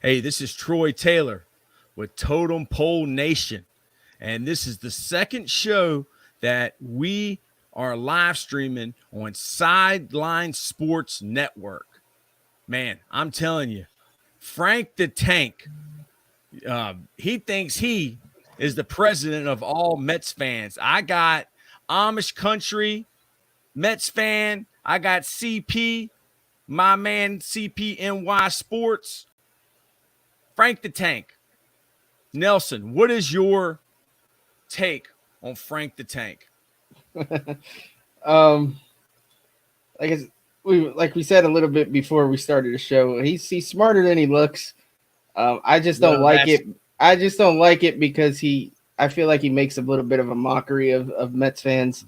Hey, this is Troy Taylor with Totem Pole Nation. And this is the second show that we are live streaming on Sideline Sports Network. Man, I'm telling you, Frank the Tank, he thinks he is the president of all Mets fans. I got Amish Country Mets fan. I got CP, my man CPNY Sports. Frank the Tank. Nelson, what is your take on Frank the Tank? um, like we said a little bit before we started the show, he's smarter than he looks. I just don't like it. I just don't like it because I feel like he makes a little bit of a mockery of Mets fans.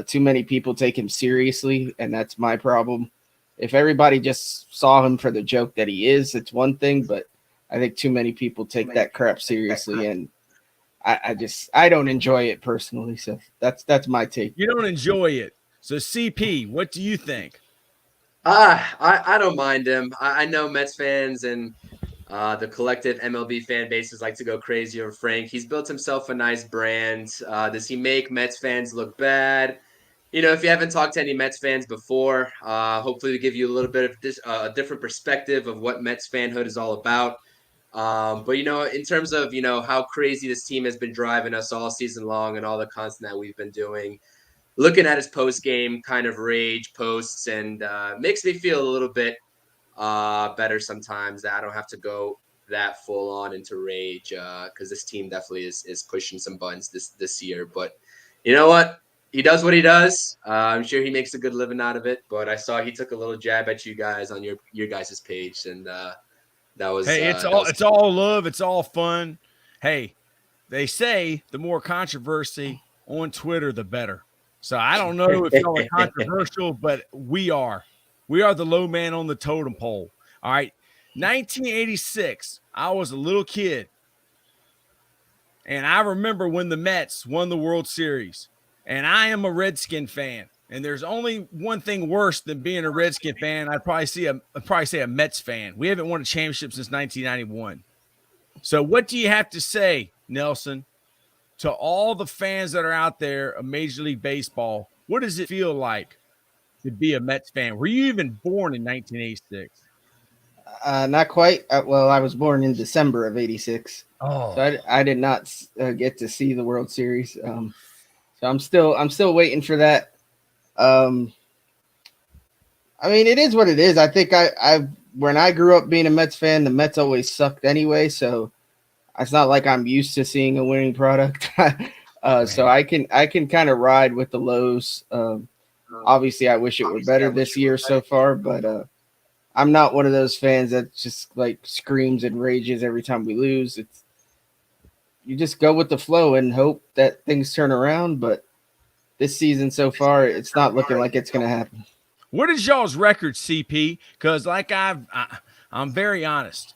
Too many people take him seriously, and that's my problem. If everybody just saw him for the joke that he is, it's one thing, but I think too many people take that crap seriously, and I don't enjoy it personally. So that's my take. You don't enjoy it. So CP, what do you think? I don't mind him. I know Mets fans and the collective MLB fan bases like to go crazy over Frank. He's built himself a nice brand. Does he make Mets fans look bad? You know, if you haven't talked to any Mets fans before, hopefully we give you a little bit of a different perspective of what Mets fanhood is all about. But, you know, in terms of, you know, how crazy this team has been driving us all season long and all the content that we've been doing, looking at his post-game kind of rage posts and makes me feel a little bit better sometimes that I don't have to go that full on into rage because this team definitely is pushing some buttons this year. But you know what? He does what he does. I'm sure he makes a good living out of it. But I saw he took a little jab at you guys on your guys' page, and that was it's all love, it's all fun. Hey, they say the more controversy on Twitter, the better. So I don't know if y'all are controversial, but we are. We are the low man on the totem pole. All right. 1986, I was a little kid. And I remember when the Mets won the World Series. And I am a Redskin fan. And there's only one thing worse than being a Redskin fan. I'd probably say a Mets fan. We haven't won a championship since 1991. So what do you have to say, Nelson, to all the fans that are out there of Major League Baseball? What does it feel like to be a Mets fan? Were you even born in 1986? Not quite. Well, I was born in December of '86. Oh, so I did not get to see the World Series. So I'm still waiting for that. I mean, it is what it is. I think when I grew up being a Mets fan, the Mets always sucked anyway. So it's not like I'm used to seeing a winning product. So I can kind of ride with the lows. Obviously, I wish it were better this year so far, but I'm not one of those fans that just like screams and rages every time we lose. You just go with the flow and hope that things turn around. But this season so far, it's not looking like it's going to happen. What is y'all's record, CP? Because like I'm very honest.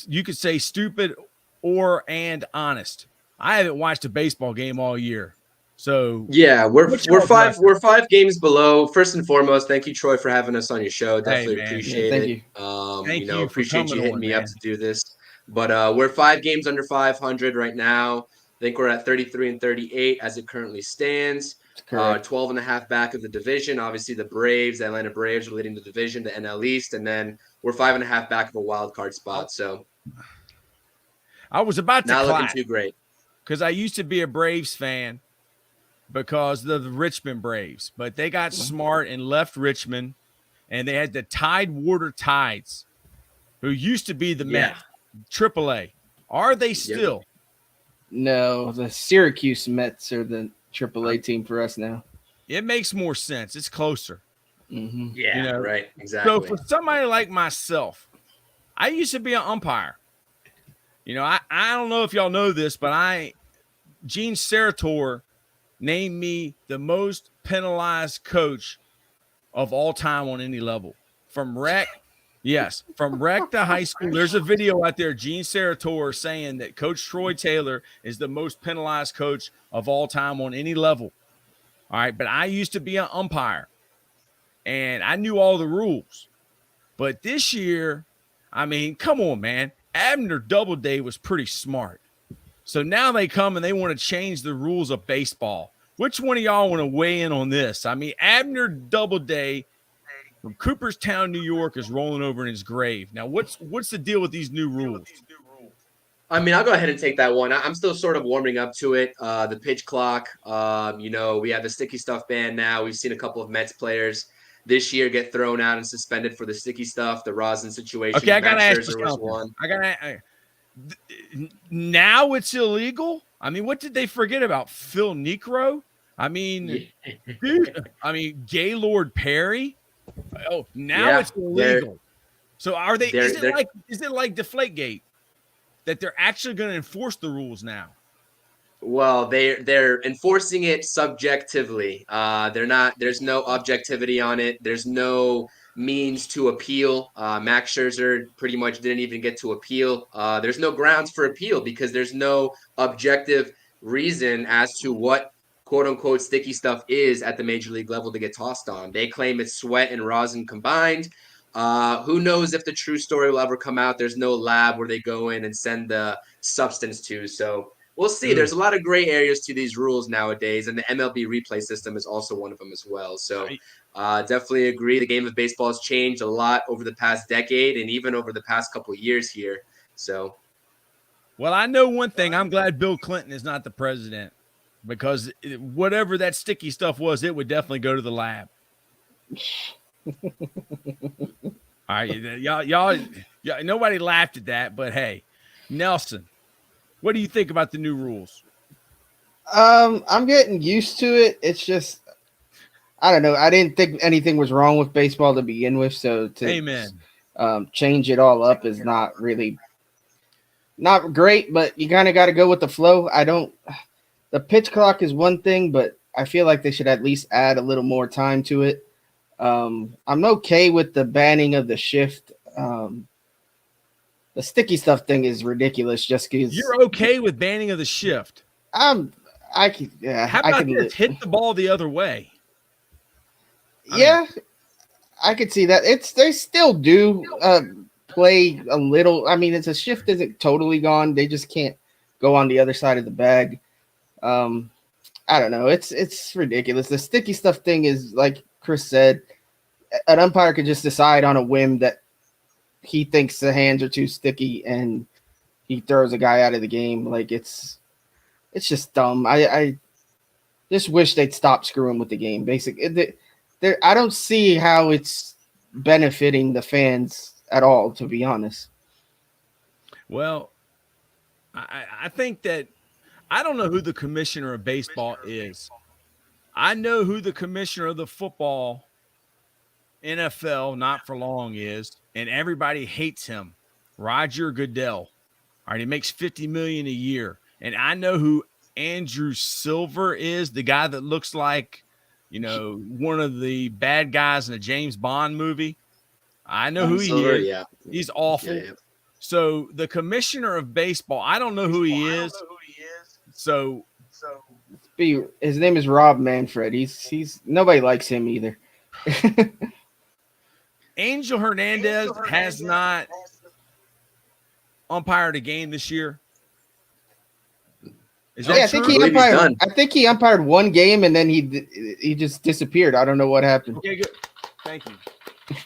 You could say stupid and honest. I haven't watched a baseball game all year. So yeah, we're 5 games below. First and foremost, thank you, Troy, for having us on your show. Definitely appreciate it. Thank you. Appreciate you hitting me up to do this. But we're 5 games under 500 right now. I think we're at 33 and 38 as it currently stands. 12 and a half back of the division. Obviously, the Atlanta Braves are leading the division, the NL East, and then we're 5.5 back of a wild card spot. So I was about to not looking too great because I used to be a Braves fan. Because of the Richmond Braves, but they got smart and left Richmond, and they had the Tidewater Tides, who used to be the Mets, AAA. Are they still? No, the Syracuse Mets are the AAA team for us now. It makes more sense. It's closer. Mm-hmm. Yeah, right. Exactly. So for somebody like myself, I used to be an umpire. You know, I don't know if y'all know this, but Gene Sarator named me the most penalized coach of all time on any level. From rec to high school. There's a video out there, Gene Sarator saying that Coach Troy Taylor is the most penalized coach of all time on any level. All right, but I used to be an umpire, and I knew all the rules. But this year, I mean, come on, man. Abner Doubleday was pretty smart. So now they come and they want to change the rules of baseball. Which one of y'all want to weigh in on this? I mean, Abner Doubleday from Cooperstown, New York, is rolling over in his grave. Now, what's the deal with these new rules? I mean, I'll go ahead and take that one. I'm still sort of warming up to it. The pitch clock, we have the sticky stuff ban now. We've seen a couple of Mets players this year get thrown out and suspended for the sticky stuff, the rosin situation. Okay, I got to ask you was one. Now it's illegal? I mean, what did they forget about Phil Necro? I mean, Gaylord Perry? Oh, now it's illegal. So are they? Is it like Deflategate that they're actually going to enforce the rules now? Well, they're enforcing it subjectively. They're not. There's no objectivity on it. There's no means to appeal. Max Scherzer pretty much didn't even get to appeal. There's no grounds for appeal because there's no objective reason as to what quote unquote sticky stuff is at the major league level to get tossed on. They claim it's sweat and rosin combined. Who knows if the true story will ever come out? There's no lab where they go in and send the substance to. So we'll see. There's a lot of gray areas to these rules nowadays, and the MLB replay system is also one of them as well. So definitely agree. The game of baseball has changed a lot over the past decade and even over the past couple of years here. So, well, I know one thing. I'm glad Bill Clinton is not the president because whatever that sticky stuff was, it would definitely go to the lab. All right, y'all, nobody laughed at that, but hey, Nelson, what do you think about the new rules? I'm getting used to it. It's just, I don't know. I didn't think anything was wrong with baseball to begin with, so to change it all up is not great. But you kind of got to go with the flow. The pitch clock is one thing, but I feel like they should at least add a little more time to it. I'm okay with the banning of the shift. The sticky stuff thing is ridiculous. Just because you're okay with banning of the shift. How about this? Hit the ball the other way. I could see that. They still do play a little. I mean, it's a shift isn't totally gone. They just can't go on the other side of the bag. I don't know. It's ridiculous. The sticky stuff thing is like Chris said, an umpire could just decide on a whim that he thinks the hands are too sticky and he throws a guy out of the game. Like it's just dumb. I just wish they'd stop screwing with the game. Basically, I don't see how it's benefiting the fans at all, to be honest. Well, I think that I don't know who the commissioner of baseball is. I know who the commissioner of the football NFL not for long is, and everybody hates him. Roger Goodell. All right, he makes $50 million a year. And I know who Andrew Silver is, the guy that looks like, one of the bad guys in a James Bond movie. I know who he is. Yeah. He's awful. Yeah. So the commissioner of baseball, I don't know who he is. So his name is Rob Manfred. He's nobody likes him either. Angel Hernandez has not umpired a game this year. Is that true? I think he umpired one game and then he just disappeared. I don't know what happened. Okay, good. Thank you.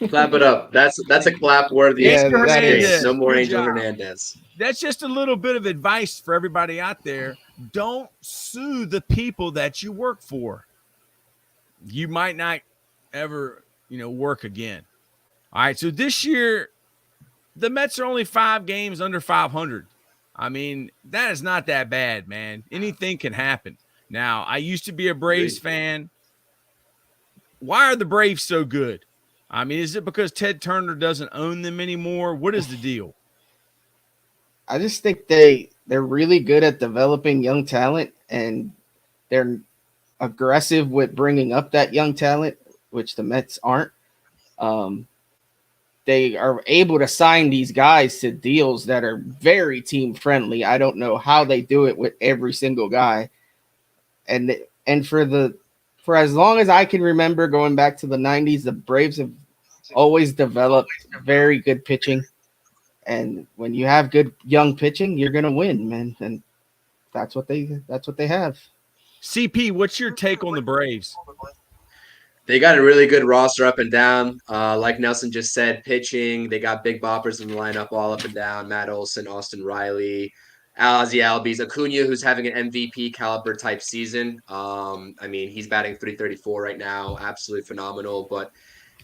Clap it up. That's a clap worthy. No more Angel Hernandez. That's just a little bit of advice for everybody out there. Don't sue the people that you work for. You might not ever, work again. All right. So this year, the Mets are only 5 games under 500. I mean, that is not that bad, man. Anything can happen. Now, I used to be a Braves fan. Why are the Braves so good? I mean, is it because Ted Turner doesn't own them anymore? What is the deal? I just think they're really good at developing young talent, and they're aggressive with bringing up that young talent, which the Mets aren't. They are able to sign these guys to deals that are very team friendly. I don't know how they do it with every single guy. And for as long as I can remember, going back to the 90s, the Braves have always developed very good pitching. And when you have good young pitching, you're gonna win, man. And that's what they have. CP, what's your take on the Braves? They got a really good roster up and down. Like Nelson just said, pitching. They got big boppers in the lineup all up and down. Matt Olson, Austin Riley, Ozzie Albies, Acuna, who's having an MVP caliber type season. I mean, he's batting .334 right now. Absolutely phenomenal. But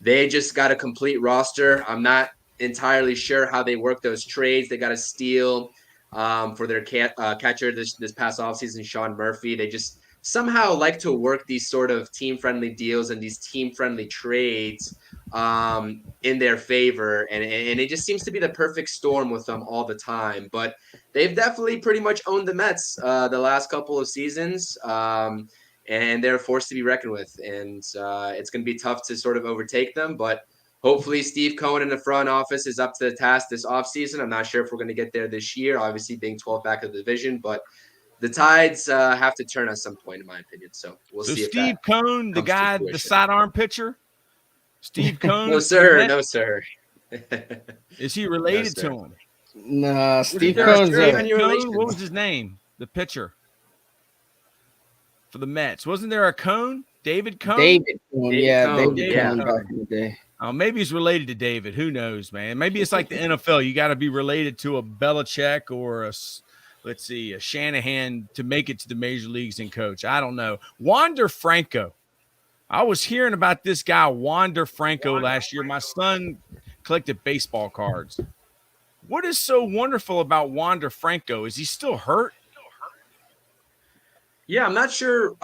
they just got a complete roster. I'm not entirely sure how they work those trades. They got a steal for their catcher this past offseason, Sean Murphy. They just somehow like to work these sort of team-friendly deals and these team-friendly trades in their favor. And it just seems to be the perfect storm with them all the time. But they've definitely pretty much owned the Mets the last couple of seasons. And they're forced to be reckoned with. And it's going to be tough to sort of overtake them. But hopefully Steve Cohen in the front office is up to the task this offseason. I'm not sure if we're going to get there this year, obviously being 12 back of the division. But the tides have to turn at some point, in my opinion. So we'll see. So Steve Cohen, the guy, the sidearm pitcher? Steve Cohen? No, sir. No, sir. Is he related to him? No, Steve Cohen's what was his name? The pitcher for the Mets. Wasn't there a Cohen? David Cohen? David Cohen, David Cohen back in the day. Oh, maybe he's related to David. Who knows, man? Maybe it's like the NFL. You got to be related to a Belichick or a Shanahan to make it to the major leagues and coach. I don't know. Wander Franco. I was hearing about this guy, Wander Franco, last year. My son collected baseball cards. What is so wonderful about Wander Franco? Is he still hurt? Yeah, I'm not sure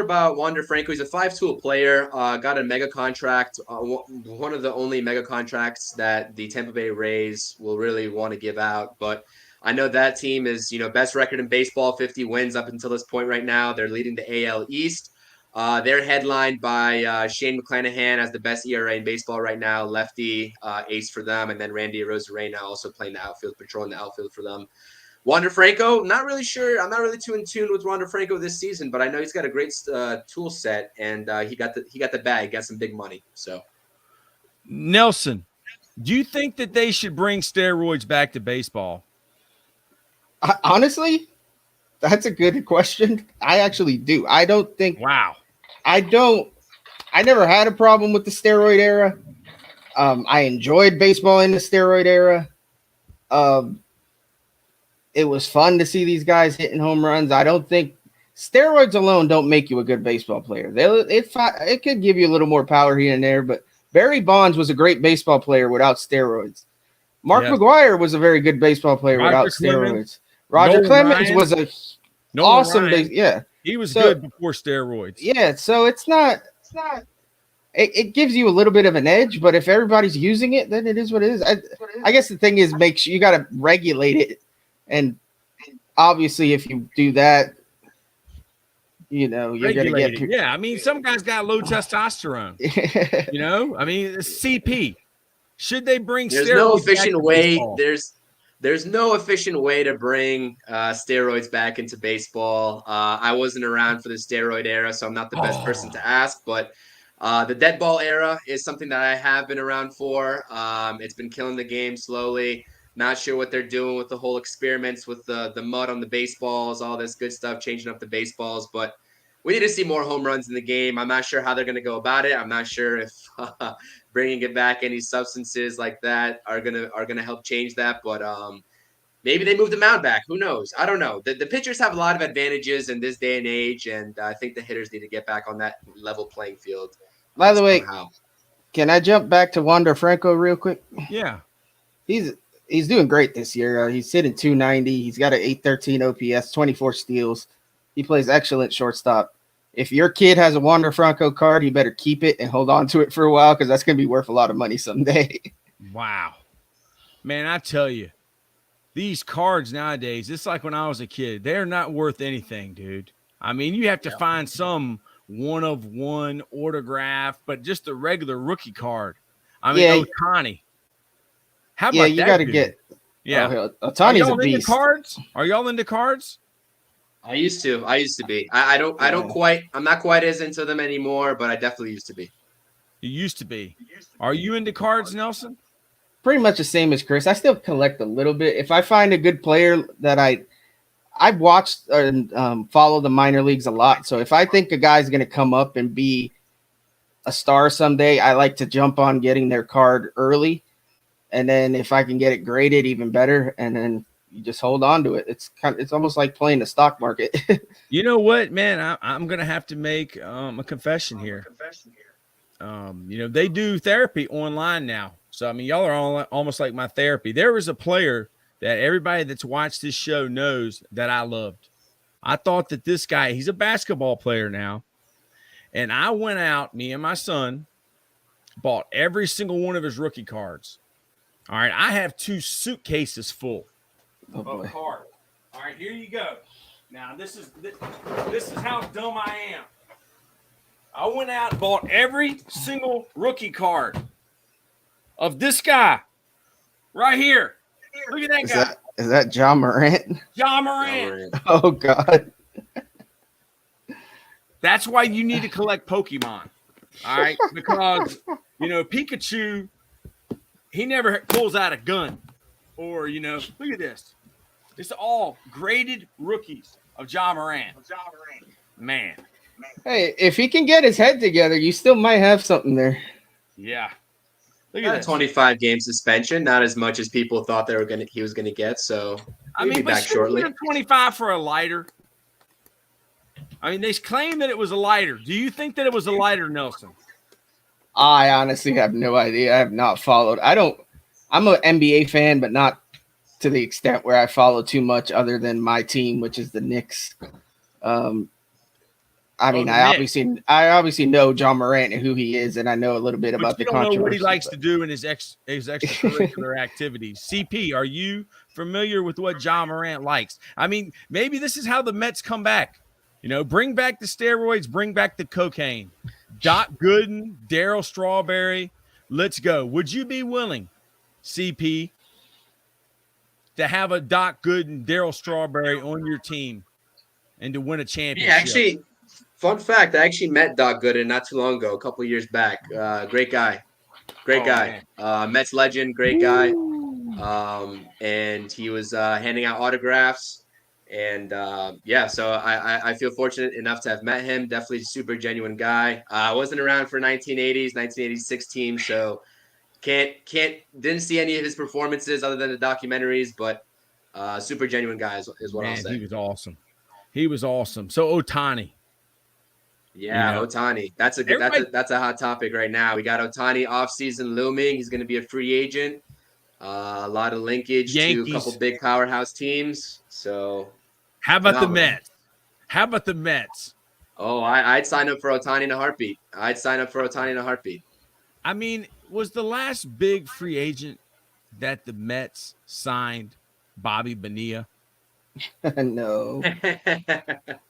about Wander Franco. He's a 5-tool player, got a mega contract, one of the only mega contracts that the Tampa Bay Rays will really want to give out. But I know that team is, best record in baseball, 50 wins up until this point right now. They're leading the AL East. They're headlined by Shane McClanahan as the best ERA in baseball right now, lefty ace for them, and then Randy Arozarena also playing the outfield, patrolling the outfield for them. Wander Franco, not really sure. I'm not really too in tune with Wander Franco this season, but I know he's got a great tool set, and he got the bag, got some big money. So, Nelson, do you think that they should bring steroids back to baseball? Honestly, that's a good question. I actually do. I don't think. Wow. I never had a problem with the steroid era. I enjoyed baseball in the steroid era. It was fun to see these guys hitting home runs. I don't think steroids alone don't make you a good baseball player. It could give you a little more power here and there, but Barry Bonds was a great baseball player without steroids. Mark McGwire was a very good baseball player without steroids. Roger Clemens was a awesome. He was good before steroids. Yeah, so it's not. It gives you a little bit of an edge, but if everybody's using it, then it is what it is. I guess the thing is, you got to regulate it, and obviously, if you do that, you're going to get. Yeah, I mean, some guys got low testosterone. I mean, CP. Should they bring? There's no efficient way. There's no efficient way to bring steroids back into baseball. I wasn't around for the steroid era, so I'm not the best person to ask. But the dead ball era is something that I have been around for. It's been killing the game slowly. Not sure what they're doing with the whole experiments with the mud on the baseballs, all this good stuff, changing up the baseballs. But we need to see more home runs in the game. I'm not sure how they're going to go about it. I'm not sure if bringing it back, any substances like that are gonna help change that. But maybe they move the mound back. Who knows? I don't know. The pitchers have a lot of advantages in this day and age, and I think the hitters need to get back on that level playing field. By the way, can I jump back to Wander Franco real quick? Yeah, he's doing great this year. He's hitting .290. He's got an .813 OPS, 24 steals. He plays excellent shortstop. If your kid has a Wander Franco card, you better keep it and hold on to it for a while because that's going to be worth a lot of money someday. Wow. Man, I tell you, these cards nowadays, it's like when I was a kid. They're not worth anything, dude. I mean, you have to find some one-of-one autograph, but just a regular rookie card. I mean, Ohtani. How about that, you got to get – Ohtani's a beast. Are y'all into cards? I used to be. I'm not quite as into them anymore, but I definitely used to be. You used to be. Are you into cards, Nelson? pretty much the same as Chris. I still collect a little bit. If I find a good player that I've watched and follow the minor leagues a lot. So if I think a guy's going to come up and be a star someday, I like to jump on getting their card early. And then if I can get it graded, even better. And then you just hold on to it. It's almost like playing the stock market. You know what, man? I'm going to have to make a confession here. They do therapy online now. So, I mean, y'all are all almost like my therapy. There was a player that everybody that's watched this show knows that I loved. I thought that this guy, he's a basketball player now. And I went out, me and my son, bought every single one of his rookie cards. All right, I have 2 suitcases full of cards. All right, here you go. Now, this is how dumb I am. I went out and bought every single rookie card of this guy right here. Look at that guy. Is that John Morant? John Morant. Oh, God. That's why you need to collect Pokemon. All right, because, Pikachu, he never pulls out a gun. Or, look at this. It's all graded rookies of John Morant. Man. Hey, if he can get his head together, you still might have something there. Yeah. Look at that. 25 game suspension, not as much as people thought he was gonna get. So be back shortly. 25 for a lighter. I mean, they claim that it was a lighter. Do you think that it was a lighter, Nelson? I honestly have no idea. I have not followed. I'm an NBA fan, but not to the extent where I follow too much other than my team, which is the Knicks. I obviously know John Morant and who he is, and I know a little bit about the controversy. I don't know what he likes to do in his extracurricular activities. CP, are you familiar with what John Morant likes? I mean, maybe this is how the Mets come back. Bring back the steroids, bring back the cocaine. Doc Gooden, Darryl Strawberry, let's go. Would you be willing, CP, to have a Doc Gooden, Darryl Strawberry on your team and to win a championship? Yeah, actually, fun fact, I actually met Doc Gooden not too long ago, a couple of years back. Great guy. Mets legend, great guy. And he was handing out autographs. And so I feel fortunate enough to have met him. Definitely a super genuine guy. I wasn't around for 1986 team, so didn't see any of his performances other than the documentaries, but super genuine guy is what I'll say. He was awesome. So Ohtani. Yeah, Ohtani. That's a hot topic right now. We got Ohtani offseason looming. He's going to be a free agent. A lot of linkage to a couple big powerhouse teams. So, how about the Mets? Oh, I'd sign up for Ohtani in a heartbeat. I mean, was the last big free agent that the Mets signed Bobby Bonilla? No.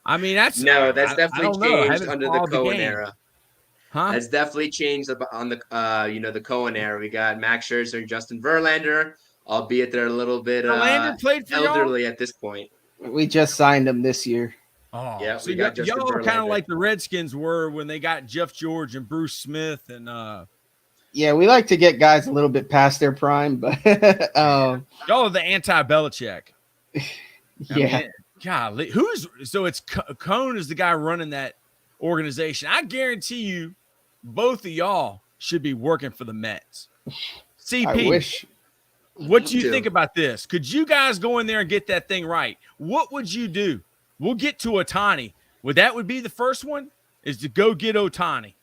I mean, that's definitely changed under the Cohen era. Huh? That's definitely changed on the the Cohen era. We got Max Scherzer and Justin Verlander, albeit they're a little bit played for elderly y'all? At this point. We just signed him this year. Oh, yeah. So y'all are kind of like the Redskins were when they got Jeff George and Bruce Smith and. Yeah, we like to get guys a little bit past their prime, but y'all are the anti-Belichick. Yeah. Golly, it's Cohn is the guy running that organization. I guarantee you, both of y'all should be working for the Mets. CP, I wish. What do you think about this? Could you guys go in there and get that thing right? What would you do? We'll get to Ohtani. Would be the first one? Is to go get Ohtani?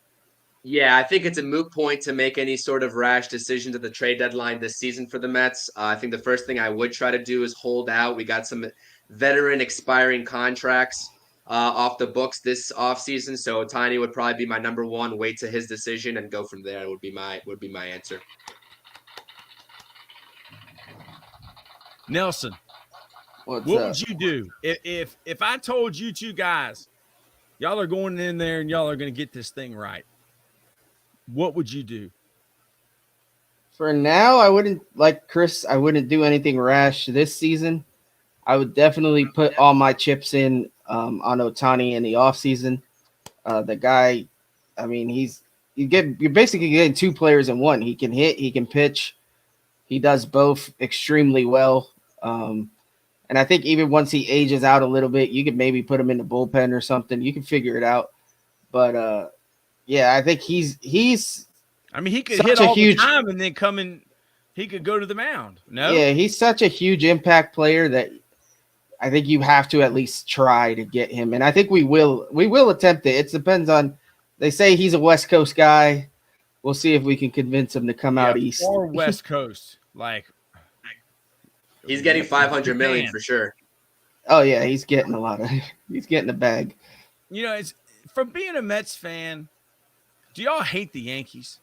Yeah, I think it's a moot point to make any sort of rash decisions at the trade deadline this season for the Mets. I think the first thing I would try to do is hold out. We got some veteran expiring contracts off the books this offseason, so Ohtani would probably be my number one. Wait to his decision and go from there would be my answer. Nelson, what would you do if I told you two guys, y'all are going in there and y'all are going to get this thing right? What would you do? For now, I wouldn't, like Chris, I wouldn't do anything rash this season. I would definitely put all my chips in on Ohtani in the offseason. The guy, I mean, you're basically getting two players in one. He can hit, he can pitch. He does both extremely well. And I think even once he ages out a little bit, you could maybe put him in the bullpen or something. You can figure it out. But yeah, I think he's. I mean, he could hit all the time and then come in. He could go to the mound. No. Yeah, he's such a huge impact player that I think you have to at least try to get him. And I think we will attempt it. It depends on. They say he's a West Coast guy. We'll see if we can convince him to come out east or West Coast. Like he's getting 500 million for sure. Oh yeah, he's getting he's getting a bag. You know, it's from being a Mets fan. Do y'all hate the Yankees?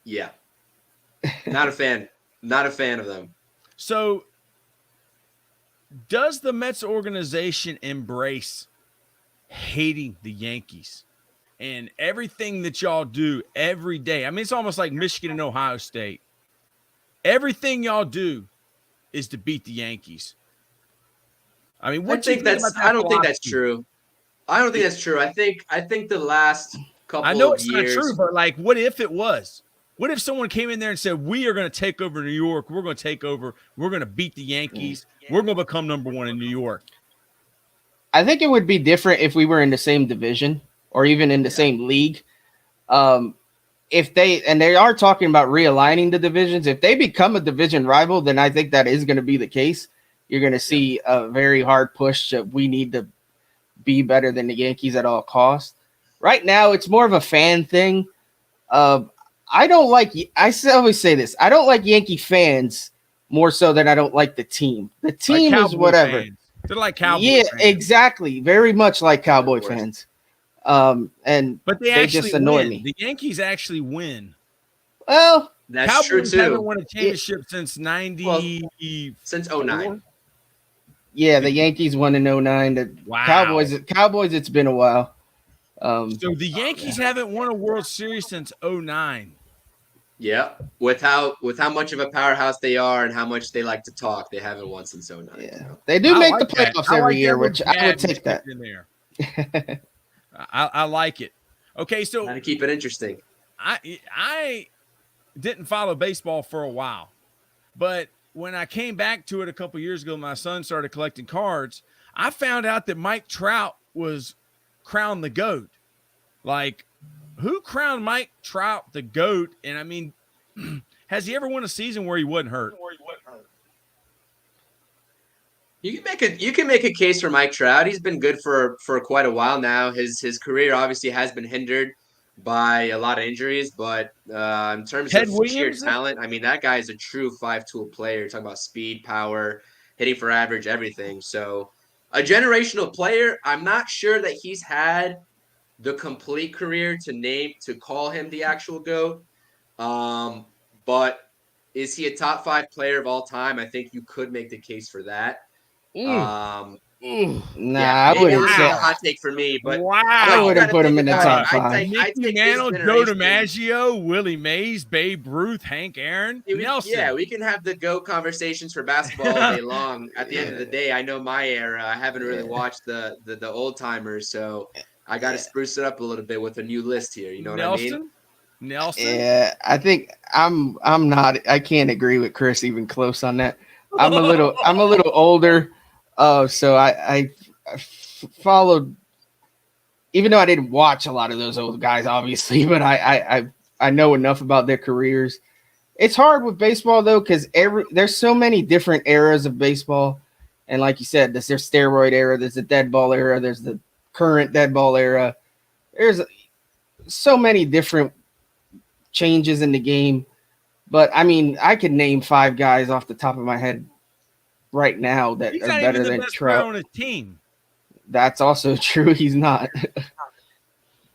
Yeah. Not a fan. Not a fan of them. So does the Mets organization embrace hating the Yankees and everything that y'all do every day? I mean, it's almost like Michigan and Ohio State. Everything y'all do is to beat the Yankees. I mean, I don't think that's true. I don't think that's true. I think the last couple of years. I know it's not true, but like, what if it was? What if someone came in there and said, we are going to take over New York. We're going to take over. We're going to beat the Yankees. We're going to become number one in New York. I think it would be different if we were in the same division or even in the same league. If they are talking about realigning the divisions, if they become a division rival, then I think that is going to be the case. You're going to see a very hard push that we need to be better than the Yankees at all costs. Right now, it's more of a fan thing. I always say this. I don't like Yankee fans more so than I don't like the team. The team like is whatever. Fans. They're like Cowboy fans. Yeah, exactly. Very much like Cowboy fans. But they just annoy me. The Yankees actually win. Well, that's Cowboys true too. Haven't won a championship since 90. Since 09. Yeah, the Yankees won in 09. Wow. Cowboys, it's been a while. So the Yankees haven't won a World Series since 09. Yeah, with how much of a powerhouse they are and how much they like to talk, they haven't won since 09. Yeah, they do make the playoffs every year, which I would take that. In there. I like it. Okay, so how to keep it interesting. I didn't follow baseball for a while, but when I came back to it a couple years ago, my son started collecting cards. I found out that Mike Trout was crowned the GOAT. Like, who crowned Mike Trout the GOAT? And I mean, has he ever won a season where he wasn't hurt? You can make a case for Mike Trout. He's been good for quite a while now. His career obviously has been hindered by a lot of injuries, but in terms of sheer talent, I mean, that guy is a true 5-tool player. You're talking about speed, power, hitting for average, everything. So a generational player. I'm not sure that he's had the complete career to call him the actual GOAT. But is he a top 5 player of all time? I think you could make the case for that. I wouldn't say a hot take for me, but I wouldn't put him in the top 5. Mickey Mantle, Joe DiMaggio, Willie Mays, Babe Ruth, Hank Aaron, Nelson. Yeah, we can have the GOAT conversations for basketball all day long. At the end of the day, I know my era. I haven't really watched the old timers, so I got to spruce it up a little bit with a new list here. You know what I mean? Nelson. Yeah, I think I'm not. I can't agree with Chris even close on that. I'm a little older. So I followed, even though I didn't watch a lot of those old guys, obviously, but I know enough about their careers. It's hard with baseball though, because there's so many different eras of baseball, and like you said, there's steroid era, there's the dead ball era, there's the current dead ball era. There's so many different changes in the game, but I mean, I could name 5 guys off the top of my head right now that he's are not better even the than best Trout on his team. That's also true. He's not.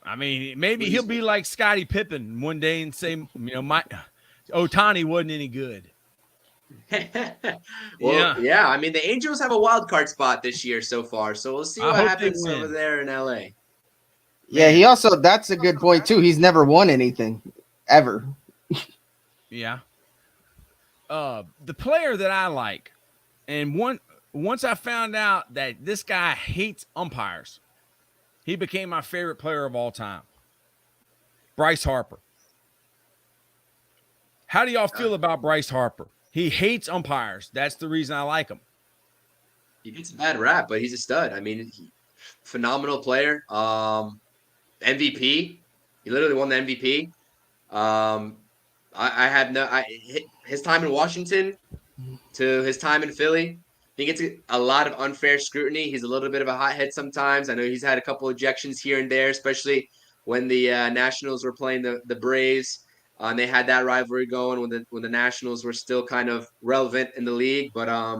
I mean, maybe he'll be like Scottie Pippen one day and say, Ohtani wasn't any good. Yeah. I mean, the Angels have a wild card spot this year so far, so we'll see what happens over there in LA. Yeah, that's a good point too. He's never won anything ever. Yeah. The player that I like, and once I found out that this guy hates umpires, he became my favorite player of all time. Bryce Harper. How do y'all feel about Bryce Harper? He hates umpires. That's the reason I like him. He gets a bad rap, but he's a stud. I mean, phenomenal player. MVP. He literally won the MVP. His time in Washington to his time in Philly, he gets a lot of unfair scrutiny. He's a little bit of a hothead sometimes. I know he's had a couple ejections here and there, especially when the Nationals were playing the Braves. And they had that rivalry going when the Nationals were still kind of relevant in the league. But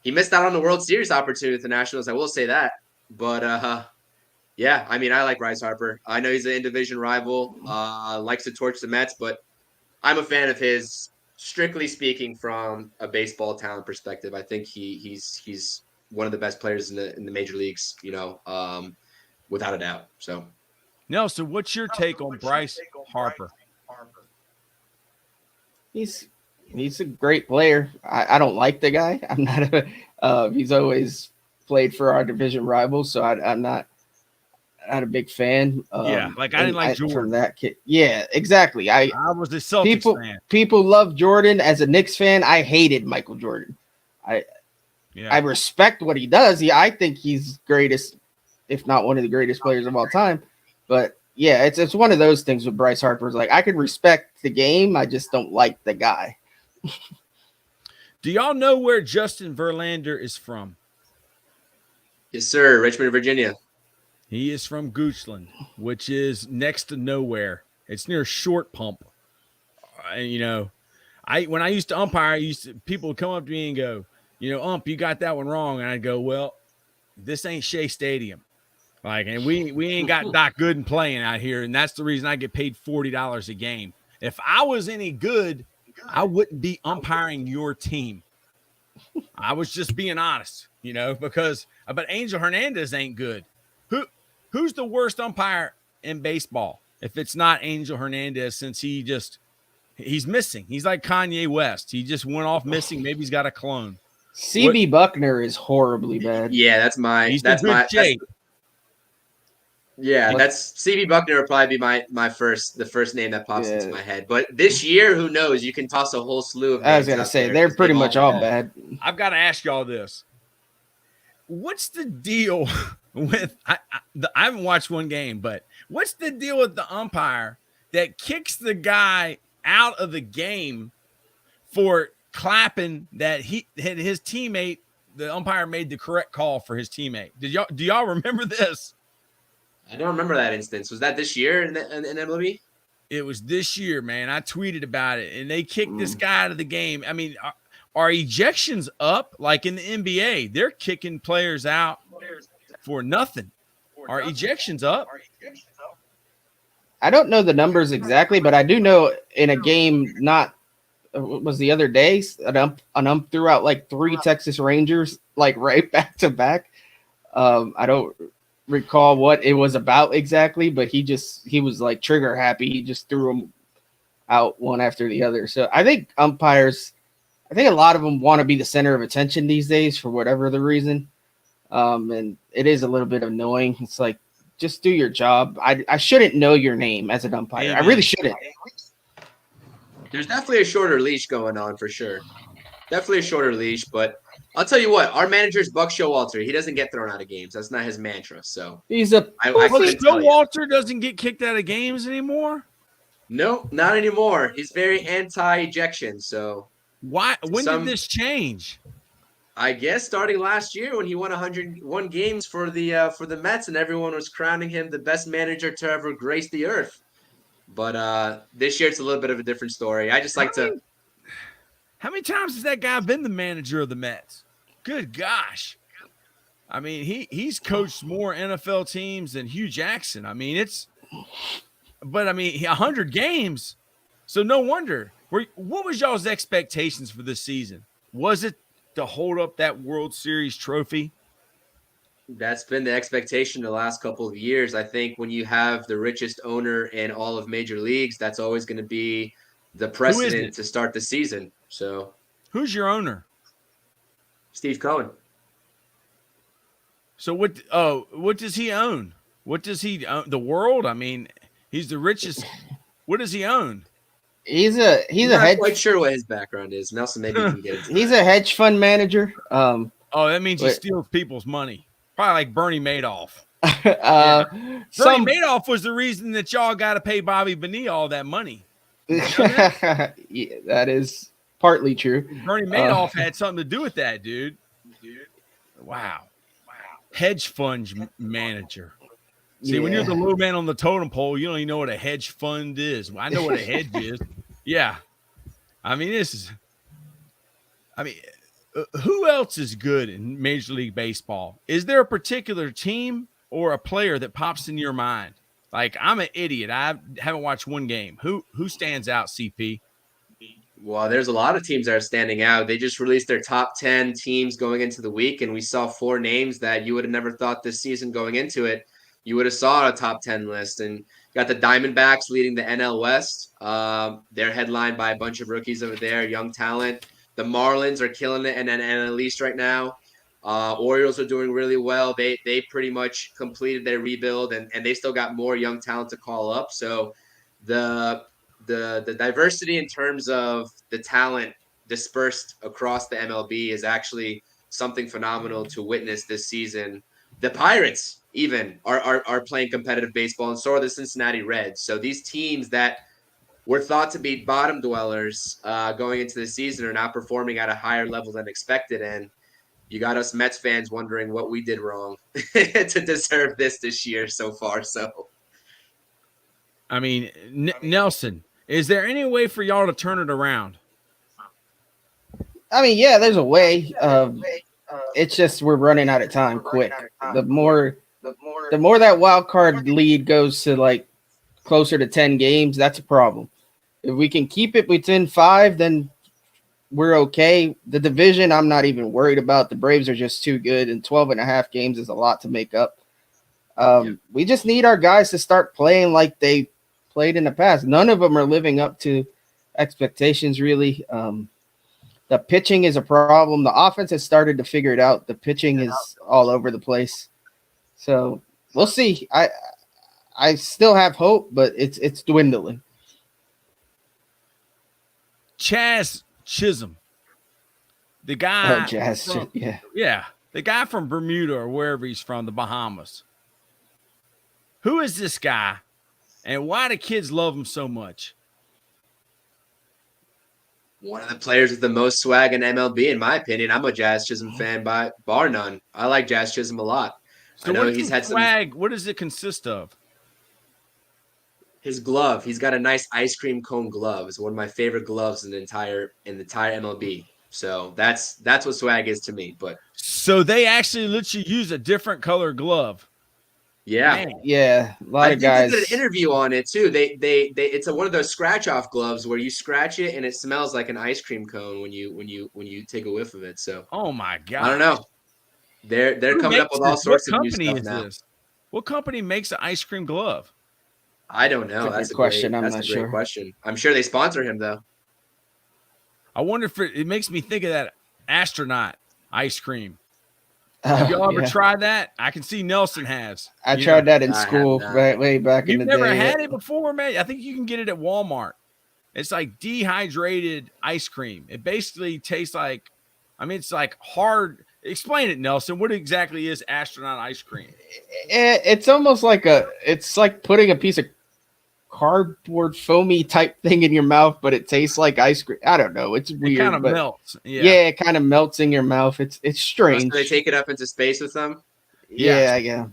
he missed out on the World Series opportunity with the Nationals. I will say that. But yeah, I mean, I like Bryce Harper. I know he's an in-division rival, likes to torch the Mets, but I'm a fan of his, strictly speaking, from a baseball talent perspective. I think he's one of the best players in the major leagues, without a doubt. So, Nelson, what's your take on Bryce Harper? He's a great player. I don't like the guy. I'm not he's always played for our division rivals, so I'm not a big fan. Yeah, like I didn't like Jordan. From that kid. Yeah, exactly. I was a Celtics fan. People love Jordan. As a Knicks fan, I hated Michael Jordan. I respect what he does. I think he's greatest, if not one of the greatest players of all time. But yeah, it's one of those things with Bryce Harper. It's like I can respect the game, I just don't like the guy. Do y'all know where Justin Verlander is from? Yes, sir. Richmond, Virginia. He is from Goochland, which is next to nowhere. It's near Short Pump. When I used to umpire, people would come up to me and go, ump, you got that one wrong. And I'd go, well, this ain't Shea Stadium. And we ain't got Doc Gooden playing out here. And that's the reason I get paid $40 a game. If I was any good, I wouldn't be umpiring your team. I was just being honest, but Angel Hernandez ain't good. Who's the worst umpire in baseball? If it's not Angel Hernandez, since he's missing. He's like Kanye West. He just went off missing. Maybe he's got a clone. CB Buckner is horribly bad. Yeah, that's CB Buckner would probably be the first name that pops into my head. But this year, who knows? You can toss a whole slew of names. I was gonna say they're pretty much all bad. I've got to ask y'all this: what's the deal with? I haven't watched one game, but what's the deal with the umpire that kicks the guy out of the game for clapping that his teammate, the umpire, made the correct call for his teammate? Do y'all remember this? I don't remember that instance. Was that this year in MLB? It was this year, man. I tweeted about it, and they kicked this guy out of the game. I mean, are ejections up? Like in the NBA, they're kicking players out for nothing. Are ejections up? I don't know the numbers exactly, but I do know in a game was the other day, an ump threw out like 3 Texas Rangers, like right back to back. I don't recall what it was about exactly, but he was like trigger happy. He just threw them out one after the other. So I think umpires, a lot of them want to be the center of attention these days for whatever the reason. And it is a little bit annoying. It's like, just do your job. I shouldn't know your name as an umpire. I really shouldn't. There's definitely a shorter leash going on for sure. Definitely a shorter leash, but I'll tell you what, our manager is Buck Showalter. He doesn't get thrown out of games. That's not his mantra. So Showalter doesn't get kicked out of games anymore? No, not anymore. He's very anti-ejection. So why? When did this change? I guess starting last year when he won 101 games for the Mets, and everyone was crowning him the best manager to ever grace the earth. But this year it's a little bit of a different story. I just like to. How many times has that guy been the manager of the Mets? Good gosh. I mean, he's coached more NFL teams than Hugh Jackson. I mean, 100 games. So no wonder. What was y'all's expectations for this season? Was it to hold up that World Series trophy? That's been the expectation the last couple of years. I think when you have the richest owner in all of major leagues, that's always going to be the precedent to start the season. So, who's your owner? Steve Cohen. So what does he own? What does he own? The world? I mean, he's the richest. What does he own? He's a not hedge. quite sure what his background is. Nelson, maybe you can get into He's that. a hedge fund manager. Oh, that means he But- steals people's money. Probably like Bernie Madoff. Bernie Some Madoff was the reason that y'all got to pay Bobby Bonilla all that money. yeah, that is partly true. Bernie Madoff had something to do with that, dude. Wow. Hedge fund manager. See, when you're the low man on the totem pole, you don't even know what a hedge fund is. I know what a hedge is. Yeah. I mean, who else is good in Major League Baseball? Is there a particular team or a player that pops in your mind? Like, I'm an idiot. I haven't watched one game. Who stands out, CP? Well, there's a lot of teams that are standing out. They just released their top 10 teams going into the week, and we saw 4 names that you would have never thought this season going into it. You would have saw a top 10 list, and you got the Diamondbacks leading the NL West. They're headlined by a bunch of rookies over there, young talent. The Marlins are killing it in NL East right now. Orioles are doing really well. They pretty much completed their rebuild, and they still got more young talent to call up. So the diversity in terms of the talent dispersed across the MLB is actually something phenomenal to witness this season. The Pirates even are playing competitive baseball, and so are the Cincinnati Reds. So these teams that were thought to be bottom dwellers going into the season are now performing at a higher level than expected. And you got us Mets fans wondering what we did wrong to deserve this year so far. So, I mean, Nelson, is there any way for y'all to turn it around? I mean, yeah, there's a way. It's just we're running out of time quick. The more that wild card lead goes to like closer to 10 games, that's a problem. If we can keep it within 5, then we're okay. The division, I'm not even worried about. The Braves are just too good, and 12.5 games is a lot to make up. We just need our guys to start playing like they played in the past. None of them are living up to expectations, really. The pitching is a problem. The offense has started to figure it out. The pitching is all over the place. So we'll see. I still have hope, but it's dwindling. Chaz Chisholm, the guy. The guy from Bermuda or wherever he's from, the Bahamas. Who is this guy, and why do kids love him so much? one of the players with the most swag in MLB, in my opinion. I'm a Jazz Chisholm fan by bar none. I like Jazz Chisholm a lot. So I know what's he's had swag? What does it consist of? His glove. He's got a nice ice cream cone glove. It's one of my favorite gloves in the entire MLB. So that's what swag is to me. But so they actually let you use a different color glove. Yeah, a lot of guys. They did an interview on it too. They it's one of those scratch off gloves where you scratch it and it smells like an ice cream cone when you take a whiff of it. So oh my god, I don't know. They're coming up with all sorts of new stuff now. What company makes an ice cream glove? I don't know. That's a question. I'm not sure. Great question. I'm sure they sponsor him though. I wonder if it makes me think of that astronaut ice cream. Have y'all ever tried that? I can see Nelson has. I tried that in school way back in the day. You've never had it before, man? I think you can get it at Walmart. It's like dehydrated ice cream. It basically tastes like, it's like hard. Explain it, Nelson. What exactly is astronaut ice cream? It's almost like it's like putting a piece of cardboard foamy type thing in your mouth, but it tastes like ice cream. I don't know. It's weird. It kind of melts. Yeah, it kind of melts in your mouth. It's strange. So they take it up into space with them? Yeah. Okay.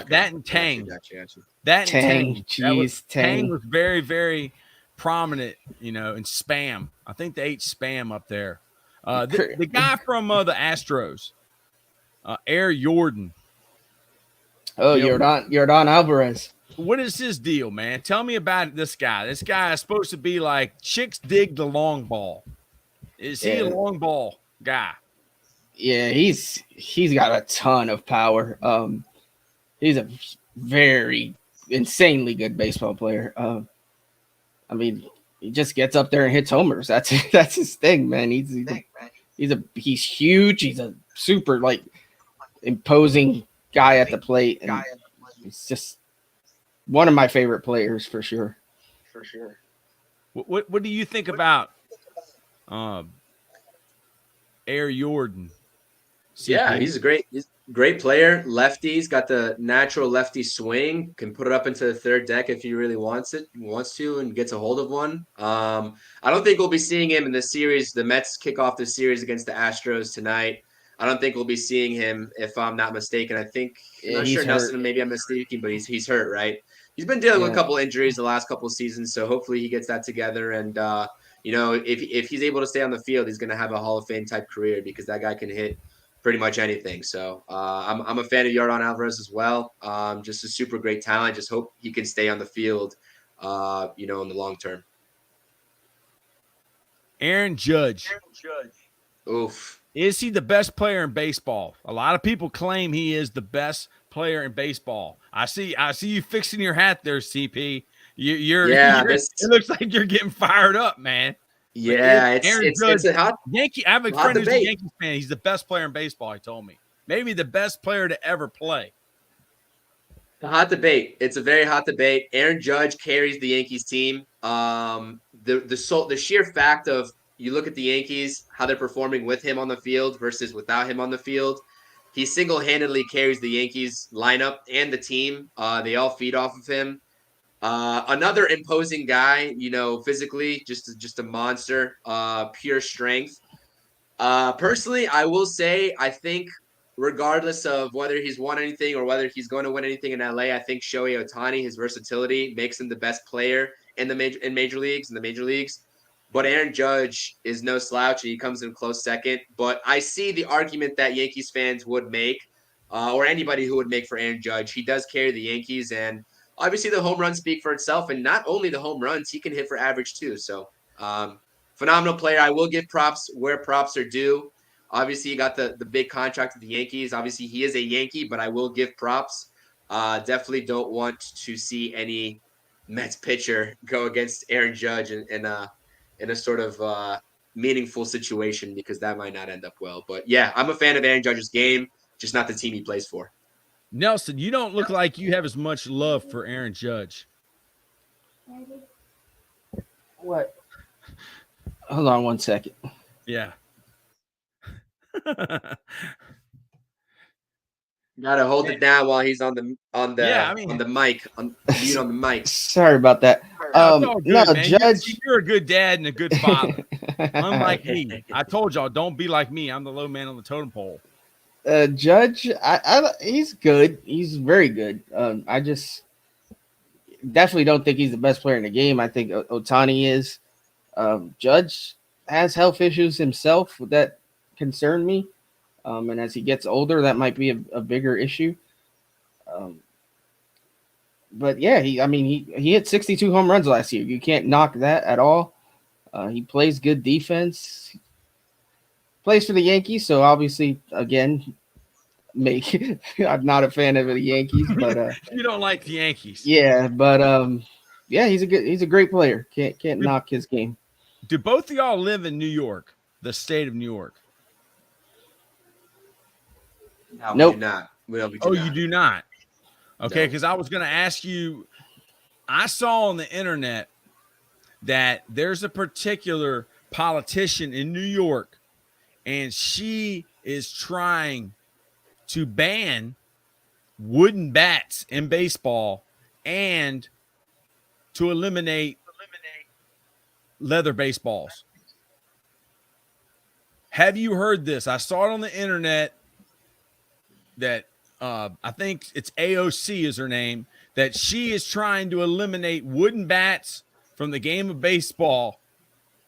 That and Tang. Gotcha. That and Tang. Jeez, Tang was very, very prominent, in Spam. I think they ate Spam up there. The guy from the Astros, Air Jordan. Oh, Yordan Alvarez. What is his deal, man? Tell me about this guy. This guy is supposed to be like chicks dig the long ball. Is he a long ball guy? Yeah, he's got a ton of power. He's a very insanely good baseball player. He just gets up there and hits homers. That's his thing, man. He's huge. He's a super imposing guy at the plate, and he's just one of my favorite players for sure. What do you think about Air Jordan? Yeah, he's a great player. Lefty's got the natural lefty swing, can put it up into the third deck if he really wants to, and gets a hold of one. I don't think we'll be seeing him in the series. The Mets kick off the series against the Astros tonight. I don't think we'll be seeing him, if I'm not mistaken. I'm not sure, Nelson, maybe I'm mistaken, but he's hurt, right? He's been dealing with a couple injuries the last couple of seasons, so hopefully he gets that together. And if he's able to stay on the field, he's going to have a Hall of Fame type career, because that guy can hit pretty much anything. So I'm a fan of Yordan Alvarez as well. Just a super great talent. Just hope he can stay on the field, in the long term. Aaron Judge. Oof. Is he the best player in baseball? A lot of people claim he is the best player in baseball. I see you fixing your hat there, CP. It looks like you're getting fired up, man. Yeah, it's a hot Yankee. I have a friend who's a Yankees fan. He's the best player in baseball. He told me maybe the best player to ever play. A hot debate. It's a very hot debate. Aaron Judge carries the Yankees team. The sheer fact of, you look at the Yankees, how they're performing with him on the field versus without him on the field. He single-handedly carries the Yankees lineup and the team. They all feed off of him. Another imposing guy, physically, just a monster, pure strength. Personally, I will say, I think regardless of whether he's won anything or whether he's going to win anything in LA, I think Shohei Ohtani, his versatility makes him the best player in the major leagues. But Aaron Judge is no slouch, and he comes in close second. But I see the argument that Yankees fans would make, or anybody who would make for Aaron Judge. He does carry the Yankees, and obviously the home runs speak for itself. And not only the home runs, he can hit for average too. So phenomenal player. I will give props where props are due. Obviously, he got the big contract with the Yankees. Obviously, he is a Yankee, but I will give props. Definitely don't want to see any Mets pitcher go against Aaron Judge in a sort of meaningful situation, because that might not end up well. But yeah, I'm a fan of Aaron Judge's game, just not the team he plays for. Nelson, you don't look like you have as much love for Aaron Judge. What? Hold on one second. Yeah. Gotta hold it down while he's on the mic, on mute on the mic. Sorry about that. Judge, you're a good dad and a good father. Unlike me, I told y'all, don't be like me. I'm the low man on the totem pole. Judge, he's good. He's very good. I just definitely don't think he's the best player in the game. I think Ohtani is. Judge has health issues himself that concern me. And as he gets older, that might be a bigger issue. But yeah, he hit 62 home runs last year. You can't knock that at all. He plays good defense. Plays for the Yankees, so obviously, again, I'm not a fan of the Yankees, but you don't like the Yankees. Yeah, but yeah, he's a great player. Can't knock his game. Do both of y'all live in New York, the state of New York? No, nope. We do not. You do not? Okay, because I was going to ask you, I saw on the internet that there's a particular politician in New York, and she is trying to ban wooden bats in baseball and to eliminate leather baseballs. Have you heard this? I saw it on the internet that I think it's AOC is her name, that she is trying to eliminate wooden bats from the game of baseball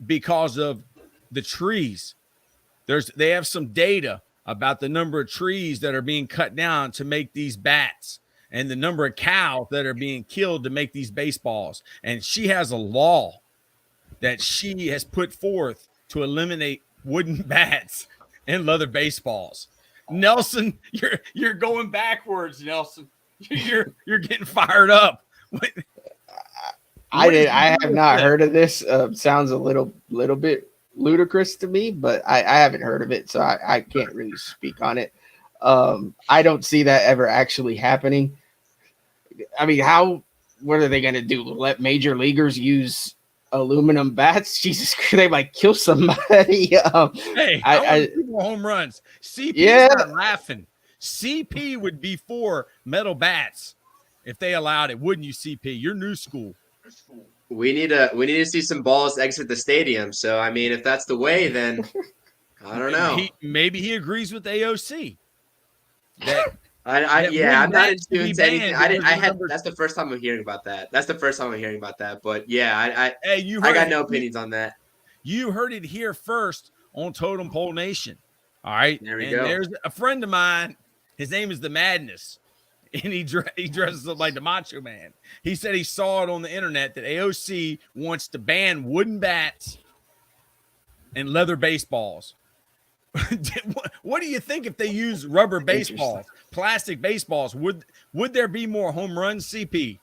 because of the trees. They have some data about the number of trees that are being cut down to make these bats and the number of cows that are being killed to make these baseballs. And she has a law that she has put forth to eliminate wooden bats and leather baseballs. Nelson, you're going backwards, Nelson. You're getting fired up. I have not heard of this. Sounds a little bit ludicrous to me, but I haven't heard of it, so I can't really speak on it. I don't see that ever actually happening. I mean, what are they going to do? Let major leaguers use aluminum bats. Jesus Christ, they might kill somebody. Hey, I want people home runs. CP's not laughing. CP would be for metal bats if they allowed it, wouldn't you, CP? You're new school. We need to see some balls exit the stadium. So I mean, if that's the way, then I don't know. Maybe he agrees with AOC. That I'm not in tune to anything. That's the first time I'm hearing about that. But yeah, I got no opinions on that. You heard it here first on Totem Pole Nation. All right. There we go. There's a friend of mine. His name is the Madness. And he dresses up like the Macho Man. He said he saw it on the internet that AOC wants to ban wooden bats and leather baseballs. What do you think if they use rubber baseballs, plastic baseballs? Would there be more home runs, CP?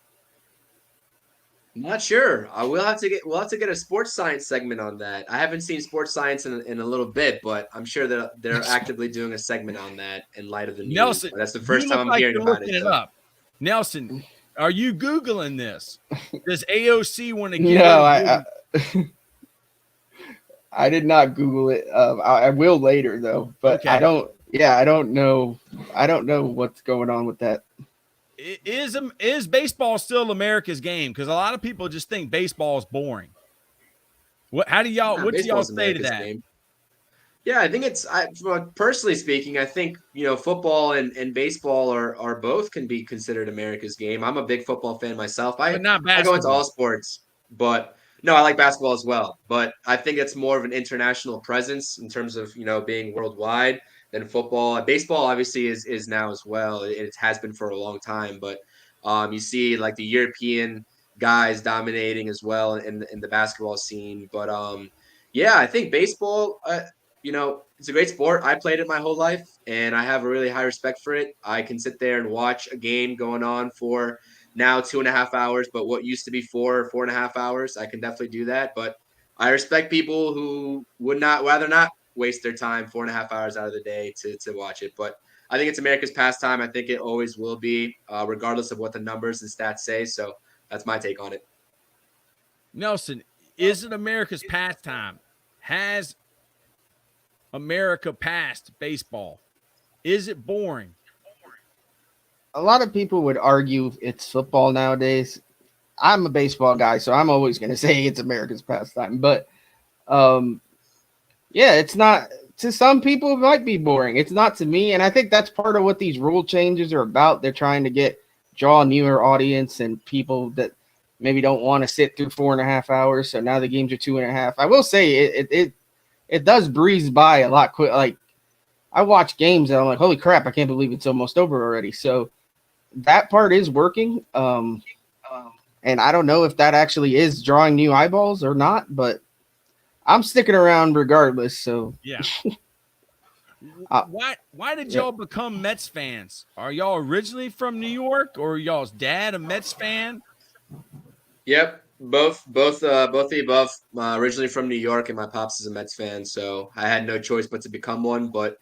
Not sure. We'll have to get a sports science segment on that. I haven't seen sports science in a little bit, but I'm sure that they're actively doing a segment on that in light of the news. Nelson, but that's the first time I'm hearing about it. Up. Nelson, are you Googling this? Does AOC want to get? No, I did not Google it. I will later though, but okay. I don't. Yeah, I don't know. I don't know what's going on with that. Is baseball still America's game? Because a lot of people just think baseball is boring. What do y'all say to that? Game. Yeah, I think personally speaking, I think football and baseball are both can be considered America's game. I'm a big football fan myself. I go into all sports, but no, I like basketball as well. But I think it's more of an international presence in terms of being worldwide than football. Baseball obviously is now as well. It has been for a long time, but you see like the European guys dominating as well in the basketball scene. But yeah, I think baseball, it's a great sport. I played it my whole life, and I have a really high respect for it. I can sit there and watch a game going on for now 2.5 hours, but what used to be 4.5 hours, I can definitely do that. But I respect people who would rather not waste their time 4.5 hours out of the day to watch it. But I think it's America's pastime. I think it always will be, regardless of what the numbers and stats say. So that's my take on it. Nelson, is it America's pastime? Has America passed baseball? Is it boring? A lot of people would argue it's football nowadays. I'm a baseball guy, so I'm always going to say it's America's pastime. But yeah, it's not. To some people, it might be boring. It's not to me, and I think that's part of what these rule changes are about. They're trying to draw a newer audience and people that maybe don't want to sit through 4.5 hours. So now the games are 2.5. I will say it does breeze by a lot quick. Like I watch games and I'm like, holy crap, I can't believe it's almost over already. So that part is working. And I don't know if that actually is drawing new eyeballs or not, but I'm sticking around regardless. So yeah. Why did y'all become Mets fans? Are y'all originally from New York, or y'all's dad a Mets fan? Yep, both the above. Originally from New York, and my pops is a Mets fan, so I had no choice but to become one. But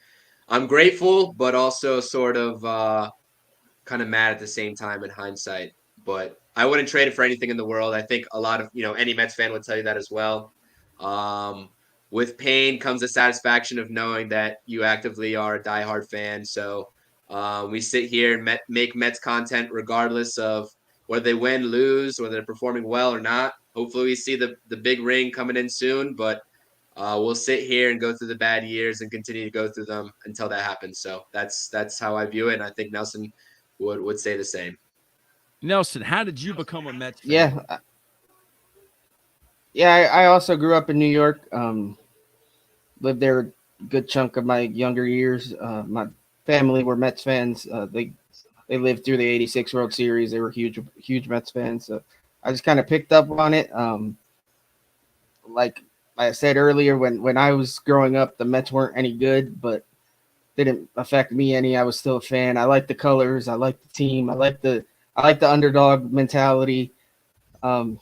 I'm grateful, but also sort of kind of mad at the same time in hindsight. But I wouldn't trade it for anything in the world. I think a lot of any Mets fan would tell you that as well. With pain comes the satisfaction of knowing that you actively are a diehard fan. So we sit here and make Mets content regardless of whether they win, lose, whether they're performing well or not. Hopefully we see the big ring coming in soon, but we'll sit here and go through the bad years and continue to go through them until that happens. So that's how I view it, and I think Nelson would say the same. Nelson, how did you become a Mets fan? Yeah, I also grew up in New York. Lived there a good chunk of my younger years. My family were Mets fans. They lived through the '86 World Series. They were huge Mets fans. So I just kind of picked up on it. Like I said earlier, when I was growing up, the Mets weren't any good, but didn't affect me any. I was still a fan. I like the colors. I like the team. I like the underdog mentality. And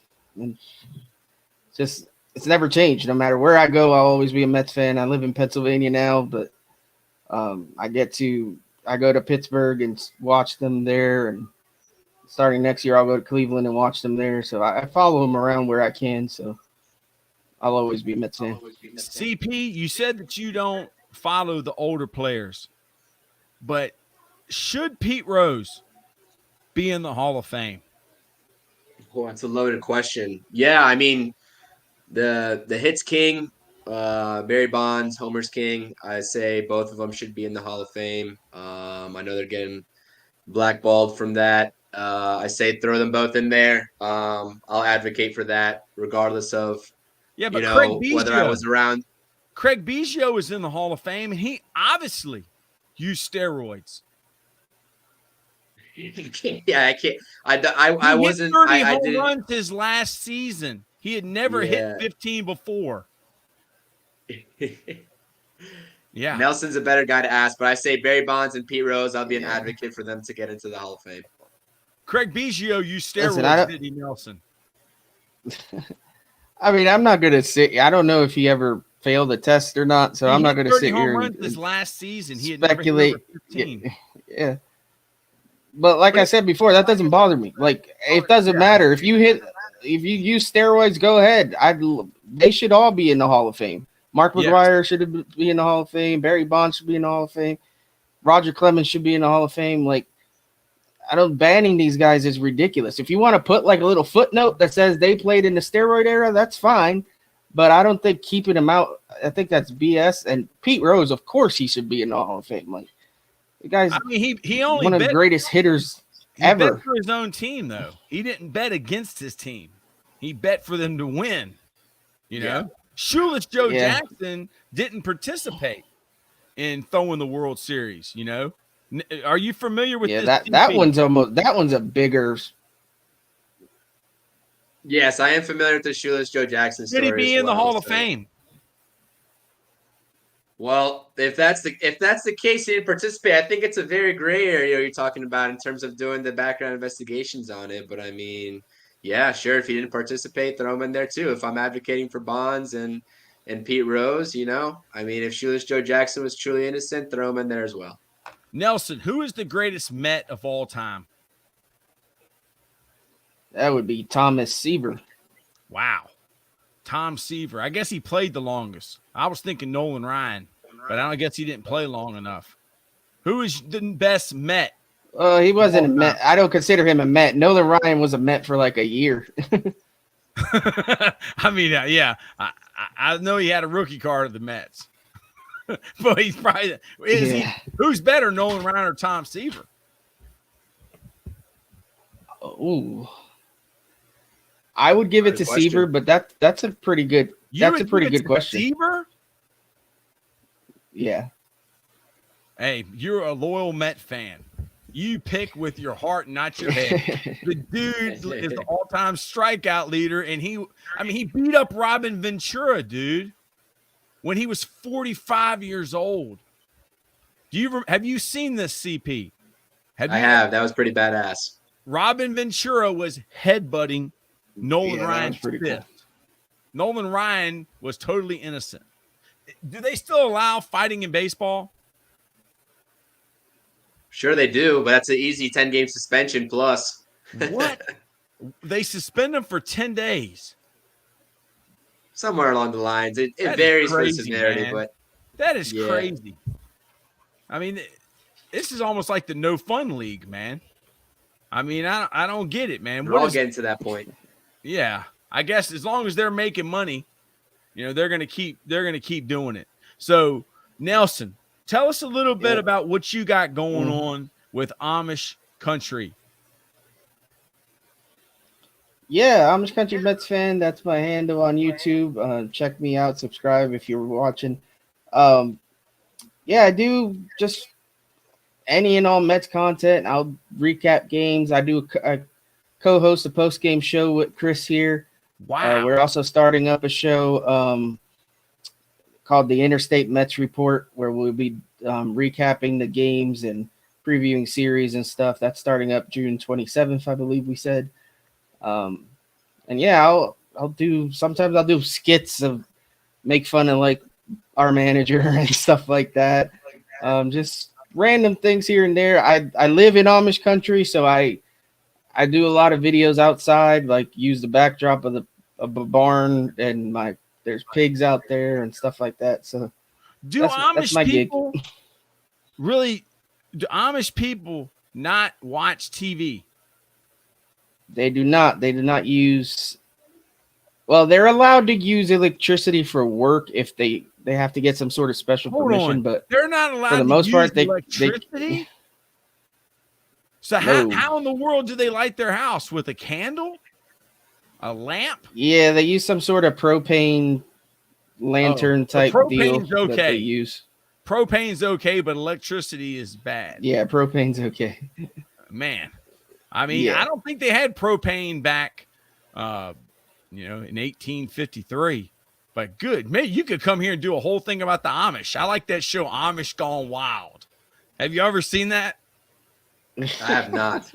just it's never changed. No matter where I go, I'll always be a Mets fan. I live in Pennsylvania now, but I go to Pittsburgh and watch them there, and starting next year I'll go to Cleveland and watch them there. So I follow them around where I can. So I'll always be a Mets fan. CP, you said that you don't follow the older players, but should Pete Rose be in the Hall of Fame? Oh, that's a loaded question. Yeah, I mean, the hits king, Barry Bonds, Homer's king. I say both of them should be in the Hall of Fame. I know they're getting blackballed from that. I say throw them both in there. I'll advocate for that, regardless of but Craig whether I was around. Craig Biggio is in the Hall of Fame, and he obviously used steroids. Yeah, I can't. I wasn't. 30 I home didn't. runs his last season. He had never hit 15 before. Yeah. Nelson's a better guy to ask, but I say Barry Bonds and Pete Rose. I'll be an advocate for them to get into the Hall of Fame. Craig Biggio used steroids, did he, Nelson? I mean, I'm not going to sit. I don't know if he ever failed the test or not, so I'm not going to sit here and his last season. He had speculate. Never hit over 15. Yeah. But like I said before, that doesn't bother me. Like, it doesn't matter. If you use steroids, go ahead. They should all be in the Hall of Fame. Mark McGwire should be in the Hall of Fame. Barry Bonds should be in the Hall of Fame. Roger Clemens should be in the Hall of Fame. Like, banning these guys is ridiculous. If you want to put like a little footnote that says they played in the steroid era, that's fine. But I don't think keeping them out, I think that's BS. And Pete Rose, of course, he should be in the Hall of Fame. Like, the guy's he only one of the greatest hitters ever. He bet for his own team, though. He didn't bet against his team. He bet for them to win. You know, Shoeless Joe Jackson didn't participate in throwing the World Series. You know, are you familiar with this? That one's a bigger. Yes, I am familiar with the Shoeless Joe Jackson story. Should he be in the Hall of Fame? Well, if that's the case, he didn't participate. I think it's a very gray area you're talking about in terms of doing the background investigations on it. But I mean, yeah, sure. If he didn't participate, throw him in there too. If I'm advocating for Bonds and Pete Rose, you know, I mean, if Shoeless Joe Jackson was truly innocent, throw him in there as well. Nelson, who is the greatest Met of all time? That would be Thomas Seaver. Wow. Tom Seaver. I guess he played the longest. I was thinking Nolan Ryan, but I guess he didn't play long enough. Who is the best Met? He wasn't a Met. I don't consider him a Met. Nolan Ryan was a Met for like a year. I mean, yeah. I know he had a rookie card of the Mets. But he's probably who's better, Nolan Ryan or Tom Seaver? Ooh. I would give it to Seaver, but that's a pretty good question. Seaver? Yeah. Hey, you're a loyal Met fan. You pick with your heart, not your head. The dude is the all-time strikeout leader, and he beat up Robin Ventura, dude, when he was 45 years old. Have you seen this, CP? I have. That was pretty badass. Robin Ventura was headbutting Nolan Ryan's fifth. Cool. Nolan Ryan was totally innocent. Do they still allow fighting in baseball? Sure they do, but that's an easy 10-game suspension plus. What? They suspend them for 10 days. Somewhere along the lines. It varies for severity, but that is crazy. I mean, this is almost like the no fun league, man. I mean, I don't get it, man. We're all getting to that point. Yeah. I guess as long as they're making money, you know, they're gonna keep doing it. So, Nelson, tell us a little bit about what you got going on with Amish Country. Yeah, Amish Country Mets fan. That's my handle on YouTube. Check me out. Subscribe if you're watching. I do just any and all Mets content. I'll recap games. I co-host a post-game show with Chris here. Wow. We're also starting up a show called the Interstate Mets Report, where we'll be recapping the games and previewing series and stuff. That's starting up June 27th, I believe we said. I'll do skits of make fun of like our manager and stuff like that. Just random things here and there. I live in Amish country, so I do a lot of videos outside, like use the backdrop of a barn and my there's pigs out there and stuff like that. So Do that's Amish my gig. people really? Do Amish people not watch TV? They do not. They do not use. Well, they're allowed to use electricity for work if they have to get some sort of special permission, but they're not allowed for the to most use part, electricity. So how in the world do they light their house? With a candle? A lamp? Yeah, they use some sort of propane lantern type deal that they use. Propane's okay, but electricity is bad. Yeah, propane's okay. Man, I mean, I don't think they had propane back, in 1853. But good, maybe you could come here and do a whole thing about the Amish. I like that show, Amish Gone Wild. Have you ever seen that? I have not.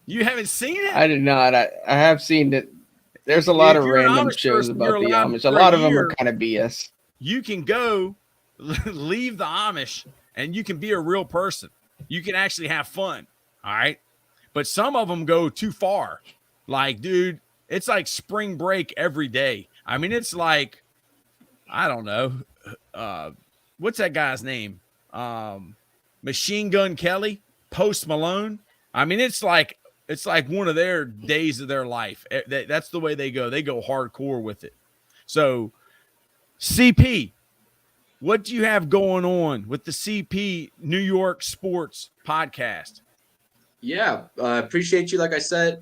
You haven't seen it? I did not. I have seen it. There's a lot of random shows about the Amish. A lot of them are kind of BS. You can go leave the Amish and you can be a real person. You can actually have fun. All right. But some of them go too far. Like, dude, it's like spring break every day. I mean, it's like, I don't know. What's that guy's name? Machine Gun Kelly, Post Malone. I mean, it's like one of their days of their life. That's the way they go. They go hardcore with it. So, CP, what do you have going on with the CP New York Sports Podcast? Yeah, appreciate you. Like I said,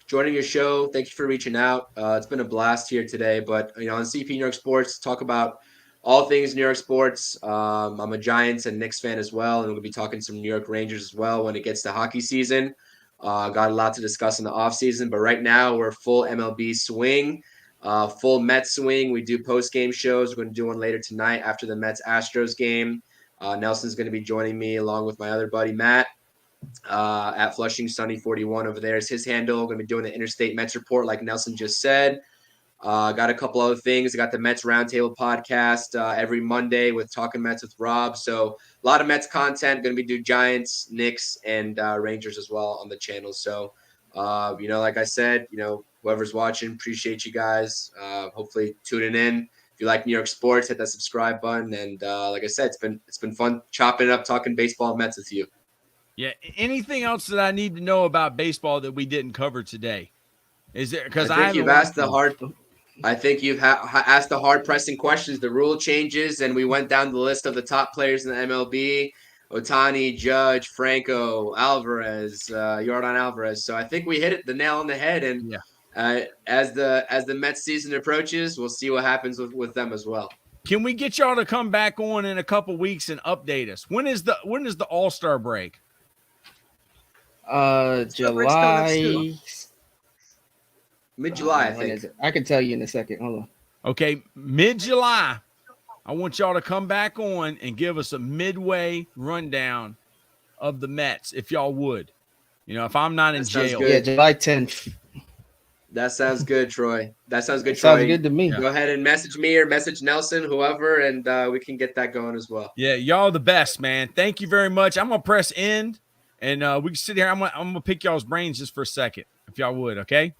joining your show. Thank you for reaching out. It's been a blast here today. But on CP New York Sports, talk about all things New York sports. I'm a Giants and Knicks fan as well, and we'll be talking some New York Rangers as well when it gets to hockey season. Got a lot to discuss in the offseason, but right now we're full MLB swing, full Mets swing. We do post-game shows. We're going to do one later tonight after the Mets-Astros game. Nelson's going to be joining me along with my other buddy, Matt, at Flushing Sunny 41 over there is his handle. Going to be doing the Interstate Mets Report like Nelson just said. Got a couple other things. I got the Mets Roundtable podcast every Monday with Talking Mets with Rob. So a lot of Mets content. Going to be doing Giants, Knicks, and Rangers as well on the channel. So, like I said, whoever's watching, appreciate you guys. Hopefully tuning in. If you like New York sports, hit that subscribe button. And like I said, it's been fun chopping it up, talking baseball and Mets with you. Yeah. Anything else that I need to know about baseball that we didn't cover today? Is there? Because I think you've asked the hard. I think you've asked the hard-pressing questions. The rule changes, and we went down the list of the top players in the MLB: Ohtani, Judge, Franco, Alvarez, Yordan Alvarez. So I think we hit the nail on the head. And as the Mets season approaches, we'll see what happens with them as well. Can we get y'all to come back on in a couple weeks and update us? When is the All-Star break? July. Mid-July, I think. I can tell you in a second. Hold on. Okay, mid-July. I want y'all to come back on and give us a midway rundown of the Mets, if y'all would. If I'm not in jail. Yeah, July 10th. That sounds good, Troy. That sounds good, Troy. Sounds good to me. Go ahead and message me or message Nelson, whoever, and we can get that going as well. Yeah, y'all the best, man. Thank you very much. I'm going to press end, and we can sit here. I'm gonna pick y'all's brains just for a second, if y'all would, okay?